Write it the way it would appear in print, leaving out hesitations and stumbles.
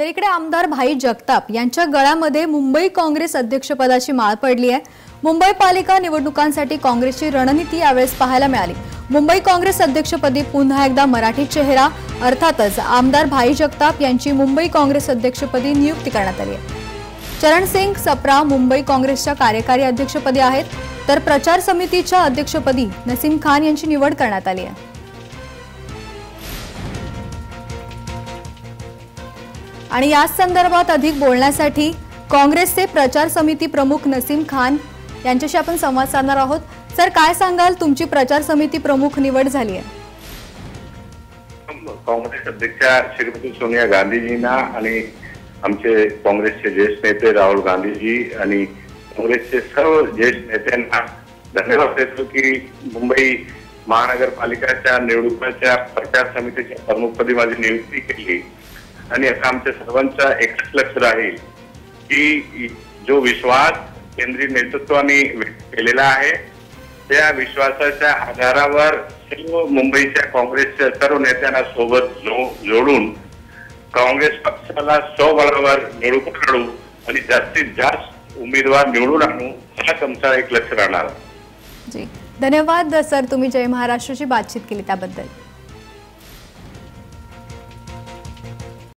तर इकडे आमदार भाई जगताप यांच्या गळ्यामध्ये मुंबई काँग्रेस अध्यक्षपदाची माळ पडली आहे। मुंबई पालिका निवडणुकांसाठी काँग्रेसची रणनीती यावेळेस पाहायला मिळाली। मुंबई काँग्रेस अध्यक्षपदी पुन्हा एकदा मराठी चेहरा अर्थातच आमदार भाई जगताप यांची मुंबई काँग्रेस अध्यक्षपदी नियुक्ती करण्यात आली आहे। चरण सिंग सप्रा मुंबई काँग्रेसच्या कार्यकारी अध्यक्षपदी आहेत, तर प्रचार समितीच्या अध्यक्षपदी नसीम खान यांची निवड करण्यात आली आहे। आणि या संदर्भात अधिक बोलण्यासाठी काँग्रेसचे प्रचार समिती प्रमुख नसीम खान यांच्याशी आपण संवाद साधणार आहोत। सर, काय सांगाल, तुमची प्रचार समिती प्रमुख निवड झाली आहे? काँग्रेस अध्यक्षा श्रीमती सोनिया गांधीजींना आणि आमचे काँग्रेसचे ज्येष्ठ नेते राहुल गांधीजी आणि काँग्रेसचे सर्व ज्येष्ठ नेत्यांना धन्यवाद देतो की मुंबई महानगरपालिकेच्या निवडणुकीच्या प्रचार समितीच्या प्रमुखपदी माझी नियुक्ती केली। आणि आता आमच्या सर्वांचा एकच लक्ष राहील की जो विश्वास केंद्रीय नेतृत्वाने व्यक्त केलेला आहे त्या विश्वासाच्या आधारावर सर्व मुंबईच्या काँग्रेसच्या सर्व नेत्यांना सोबत जोडून काँग्रेस पक्षाला स्वबळावर निवडणूक लढवू आणि जास्तीत जास्त उमेदवार निवडून आणू, हाच आमचा एक लक्ष राहणार। जी, धन्यवाद सर, तुम्ही जय महाराष्ट्रची बातचीत केली त्याबद्दल।